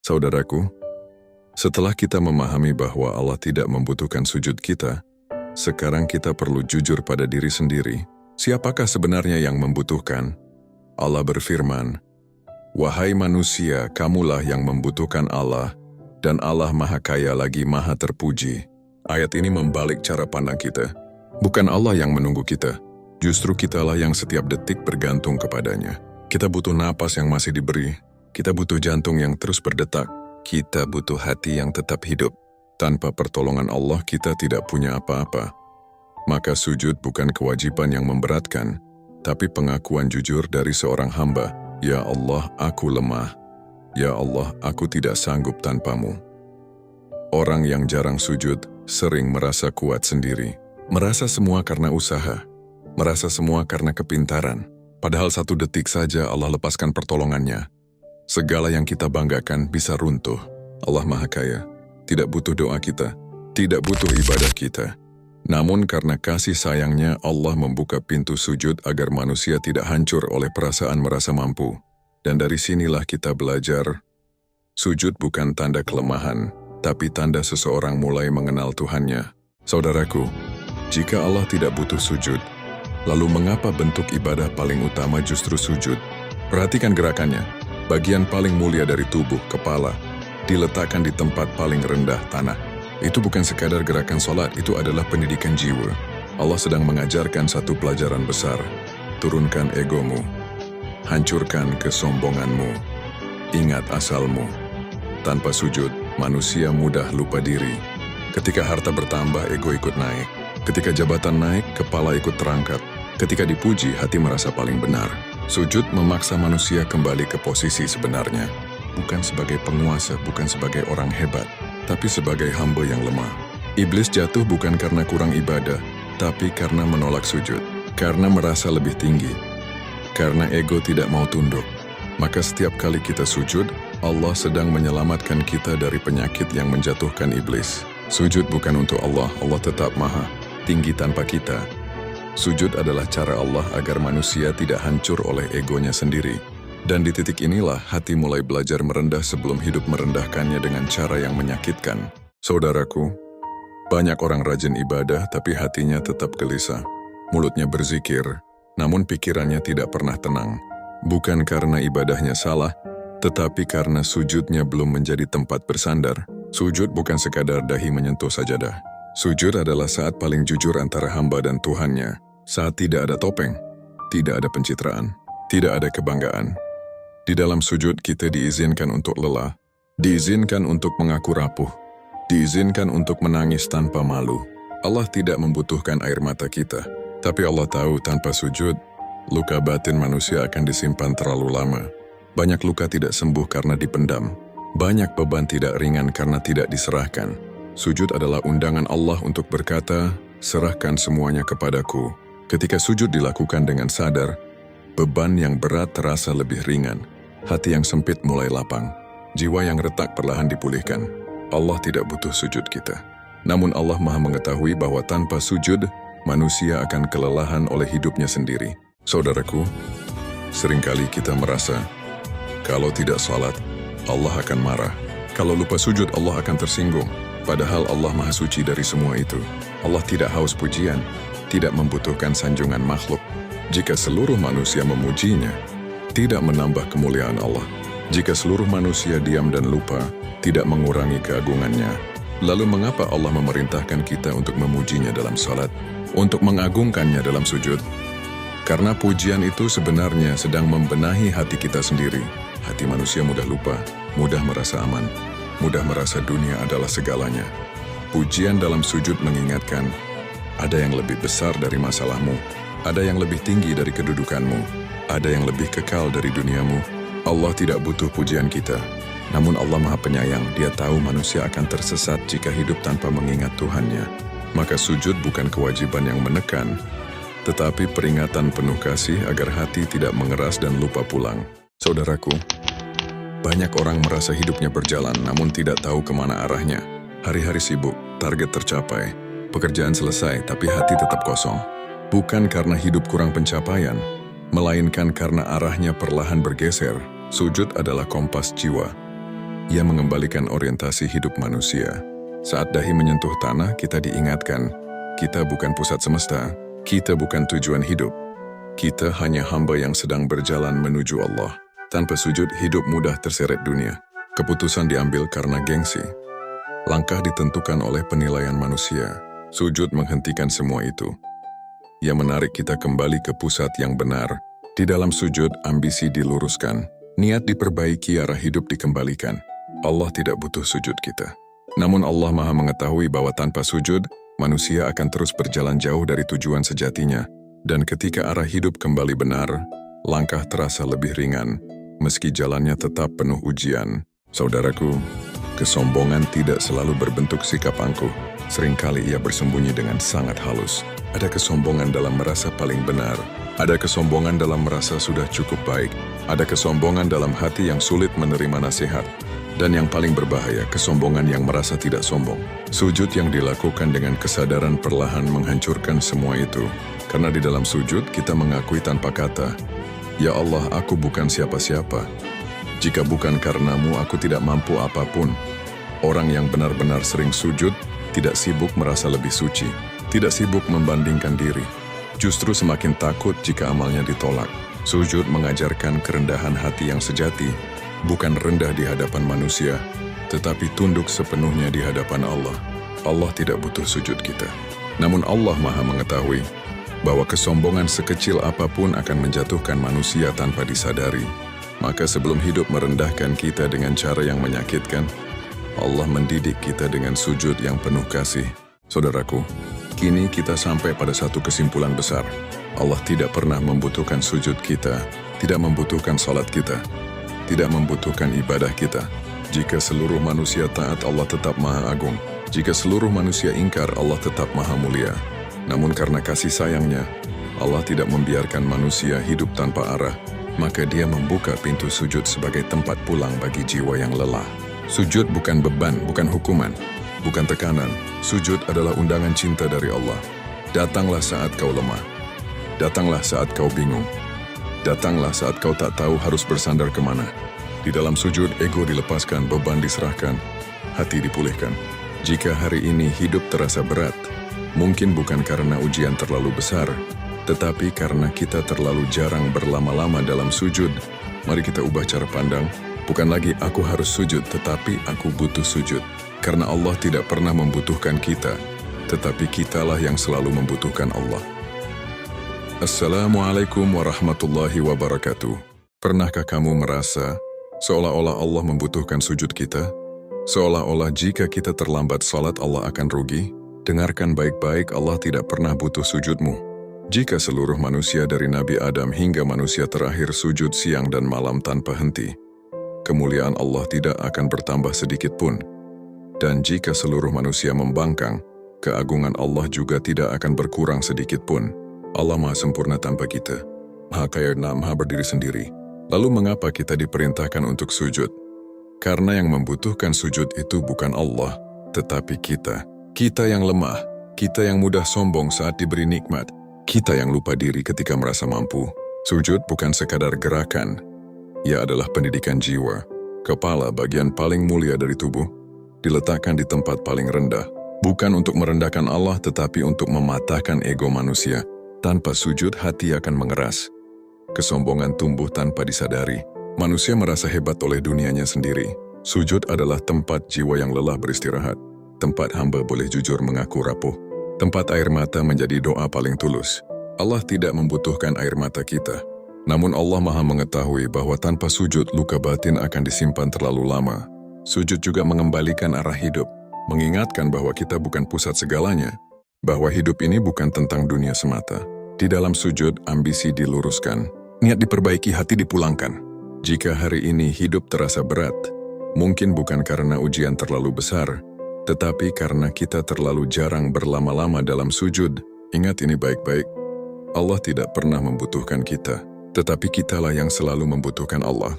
Saudaraku, setelah kita memahami bahwa Allah tidak membutuhkan sujud kita, sekarang kita perlu jujur pada diri sendiri. Siapakah sebenarnya yang membutuhkan? Allah berfirman, "Wahai manusia, kamulah yang membutuhkan Allah, dan Allah Maha Kaya lagi Maha Terpuji." Ayat ini membalik cara pandang kita. Bukan Allah yang menunggu kita, justru kitalah yang setiap detik bergantung kepadanya. Kita butuh napas yang masih diberi, kita butuh jantung yang terus berdetak, kita butuh hati yang tetap hidup. Tanpa pertolongan Allah kita tidak punya apa-apa. Maka sujud bukan kewajiban yang memberatkan, tapi pengakuan jujur dari seorang hamba, "Ya Allah, aku lemah. Ya Allah, aku tidak sanggup tanpamu." Orang yang jarang sujud sering merasa kuat sendiri. Merasa semua karena usaha, merasa semua karena kepintaran. Padahal 1 detik saja Allah lepaskan pertolongannya. Segala yang kita banggakan bisa runtuh. Allah Maha Kaya, tidak butuh doa kita, tidak butuh ibadah kita. Namun karena kasih sayangnya Allah membuka pintu sujud agar manusia tidak hancur oleh perasaan merasa mampu. Dan dari sinilah kita belajar, sujud bukan tanda kelemahan, tapi tanda seseorang mulai mengenal Tuhannya. Saudaraku, jika Allah tidak butuh sujud, lalu mengapa bentuk ibadah paling utama justru sujud? Perhatikan gerakannya. Bagian paling mulia dari tubuh, kepala, diletakkan di tempat paling rendah, tanah. Itu bukan sekadar gerakan sholat, itu adalah pendidikan jiwa. Allah sedang mengajarkan satu pelajaran besar. Turunkan egomu. Hancurkan kesombonganmu. Ingat asalmu. Tanpa sujud, manusia mudah lupa diri. Ketika harta bertambah, ego ikut naik. Ketika jabatan naik, kepala ikut terangkat. Ketika dipuji, hati merasa paling benar. Sujud memaksa manusia kembali ke posisi sebenarnya. Bukan sebagai penguasa, bukan sebagai orang hebat, tapi sebagai hamba yang lemah. Iblis jatuh bukan karena kurang ibadah, tapi karena menolak sujud. Karena merasa lebih tinggi. Karena ego tidak mau tunduk. Maka setiap kali kita sujud, Allah sedang menyelamatkan kita dari penyakit yang menjatuhkan iblis. Sujud bukan untuk Allah, Allah tetap maha tinggi tanpa kita. Sujud adalah cara Allah agar manusia tidak hancur oleh egonya sendiri. Dan di titik inilah hati mulai belajar merendah sebelum hidup merendahkannya dengan cara yang menyakitkan. Saudaraku, banyak orang rajin ibadah tapi hatinya tetap gelisah. Mulutnya berzikir, namun pikirannya tidak pernah tenang. Bukan karena ibadahnya salah, tetapi karena sujudnya belum menjadi tempat bersandar. Sujud bukan sekadar dahi menyentuh sajadah. Sujud adalah saat paling jujur antara hamba dan Tuhannya. Saat tidak ada topeng, tidak ada pencitraan, tidak ada kebanggaan. Di dalam sujud kita diizinkan untuk lelah, diizinkan untuk mengaku rapuh, diizinkan untuk menangis tanpa malu. Allah tidak membutuhkan air mata kita, tapi Allah tahu tanpa sujud, luka batin manusia akan disimpan terlalu lama. Banyak luka tidak sembuh karena dipendam. Banyak beban tidak ringan karena tidak diserahkan. Sujud adalah undangan Allah untuk berkata, "Serahkan semuanya kepadaku." Ketika sujud dilakukan dengan sadar, beban yang berat terasa lebih ringan. Hati yang sempit mulai lapang. Jiwa yang retak perlahan dipulihkan. Allah tidak butuh sujud kita. Namun Allah Maha mengetahui bahwa tanpa sujud, manusia akan kelelahan oleh hidupnya sendiri. Saudaraku, seringkali kita merasa, kalau tidak salat, Allah akan marah. Kalau lupa sujud, Allah akan tersinggung. Padahal Allah Maha Suci dari semua itu. Allah tidak haus pujian, tidak membutuhkan sanjungan makhluk. Jika seluruh manusia memujinya, tidak menambah kemuliaan Allah. Jika seluruh manusia diam dan lupa, tidak mengurangi keagungannya. Lalu mengapa Allah memerintahkan kita untuk memujinya dalam salat, untuk mengagungkannya dalam sujud? Karena pujian itu sebenarnya sedang membenahi hati kita sendiri. Hati manusia mudah lupa, mudah merasa aman, mudah merasa dunia adalah segalanya. Pujian dalam sujud mengingatkan, ada yang lebih besar dari masalahmu, ada yang lebih tinggi dari kedudukanmu, ada yang lebih kekal dari duniamu. Allah tidak butuh pujian kita, namun Allah Maha Penyayang. Dia tahu manusia akan tersesat jika hidup tanpa mengingat Tuhannya. Maka sujud bukan kewajiban yang menekan, tetapi peringatan penuh kasih agar hati tidak mengeras dan lupa pulang. Saudaraku, banyak orang merasa hidupnya berjalan namun tidak tahu kemana arahnya. Hari-hari sibuk, target tercapai, pekerjaan selesai tapi hati tetap kosong. Bukan karena hidup kurang pencapaian, melainkan karena arahnya perlahan bergeser. Sujud adalah kompas jiwa. Ia mengembalikan orientasi hidup manusia. Saat dahi menyentuh tanah, kita diingatkan, kita bukan pusat semesta, kita bukan tujuan hidup. Kita hanya hamba yang sedang berjalan menuju Allah. Tanpa sujud, hidup mudah terseret dunia. Keputusan diambil karena gengsi. Langkah ditentukan oleh penilaian manusia. Sujud menghentikan semua itu. Ia menarik kita kembali ke pusat yang benar. Di dalam sujud, ambisi diluruskan. Niat diperbaiki, arah hidup dikembalikan. Allah tidak butuh sujud kita. Namun Allah Maha mengetahui bahwa tanpa sujud, manusia akan terus berjalan jauh dari tujuan sejatinya. Dan ketika arah hidup kembali benar, langkah terasa lebih ringan, meski jalannya tetap penuh ujian. Saudaraku, kesombongan tidak selalu berbentuk sikap angkuh. Seringkali ia bersembunyi dengan sangat halus. Ada kesombongan dalam merasa paling benar. Ada kesombongan dalam merasa sudah cukup baik. Ada kesombongan dalam hati yang sulit menerima nasihat. Dan yang paling berbahaya, kesombongan yang merasa tidak sombong. Sujud yang dilakukan dengan kesadaran perlahan menghancurkan semua itu. Karena di dalam sujud kita mengakui tanpa kata, "Ya Allah, aku bukan siapa-siapa. Jika bukan karenamu, aku tidak mampu apapun." Orang yang benar-benar sering sujud tidak sibuk merasa lebih suci, tidak sibuk membandingkan diri. Justru semakin takut jika amalnya ditolak. Sujud mengajarkan kerendahan hati yang sejati, bukan rendah di hadapan manusia, tetapi tunduk sepenuhnya di hadapan Allah. Allah tidak butuh sujud kita. Namun Allah Maha mengetahui bahwa kesombongan sekecil apapun akan menjatuhkan manusia tanpa disadari. Maka sebelum hidup merendahkan kita dengan cara yang menyakitkan, Allah mendidik kita dengan sujud yang penuh kasih. Saudaraku, kini kita sampai pada satu kesimpulan besar. Allah tidak pernah membutuhkan sujud kita, tidak membutuhkan salat kita, tidak membutuhkan ibadah kita. Jika seluruh manusia taat, Allah tetap Maha Agung. Jika seluruh manusia ingkar, Allah tetap Maha Mulia. Namun karena kasih sayangnya, Allah tidak membiarkan manusia hidup tanpa arah. Maka dia membuka pintu sujud sebagai tempat pulang bagi jiwa yang lelah. Sujud bukan beban, bukan hukuman, bukan tekanan. Sujud adalah undangan cinta dari Allah. Datanglah saat kau lemah. Datanglah saat kau bingung. Datanglah saat kau tak tahu harus bersandar kemana. Di dalam sujud, ego dilepaskan, beban diserahkan, hati dipulihkan. Jika hari ini hidup terasa berat, mungkin bukan karena ujian terlalu besar, tetapi karena kita terlalu jarang berlama-lama dalam sujud. Mari kita ubah cara pandang. Bukan lagi aku harus sujud, tetapi aku butuh sujud. Karena Allah tidak pernah membutuhkan kita, tetapi kitalah yang selalu membutuhkan Allah. Assalamualaikum warahmatullahi wabarakatuh. Pernahkah kamu merasa seolah-olah Allah membutuhkan sujud kita? Seolah-olah jika kita terlambat salat Allah akan rugi? Dengarkan baik-baik, Allah tidak pernah butuh sujudmu. Jika seluruh manusia dari Nabi Adam hingga manusia terakhir sujud siang dan malam tanpa henti, kemuliaan Allah tidak akan bertambah sedikit pun. Dan jika seluruh manusia membangkang, keagungan Allah juga tidak akan berkurang sedikit pun. Allah Maha sempurna tanpa kita, Maha kaya dan Maha berdiri sendiri. Lalu mengapa kita diperintahkan untuk sujud? Karena yang membutuhkan sujud itu bukan Allah, tetapi kita. Kita yang lemah, kita yang mudah sombong saat diberi nikmat, kita yang lupa diri ketika merasa mampu. Sujud bukan sekadar gerakan, ia adalah pendidikan jiwa. Kepala, bagian paling mulia dari tubuh, diletakkan di tempat paling rendah. Bukan untuk merendahkan Allah, tetapi untuk mematahkan ego manusia. Tanpa sujud, hati akan mengeras. Kesombongan tumbuh tanpa disadari. Manusia merasa hebat oleh dunianya sendiri. Sujud adalah tempat jiwa yang lelah beristirahat. Tempat hamba boleh jujur mengaku rapuh. Tempat air mata menjadi doa paling tulus. Allah tidak membutuhkan air mata kita. Namun Allah Maha mengetahui bahwa tanpa sujud luka batin akan disimpan terlalu lama. Sujud juga mengembalikan arah hidup, mengingatkan bahwa kita bukan pusat segalanya, bahwa hidup ini bukan tentang dunia semata. Di dalam sujud, ambisi diluruskan, niat diperbaiki, hati dipulangkan. Jika hari ini hidup terasa berat, mungkin bukan karena ujian terlalu besar, tetapi karena kita terlalu jarang berlama-lama dalam sujud. Ingat ini baik-baik, Allah tidak pernah membutuhkan kita, tetapi kitalah yang selalu membutuhkan Allah.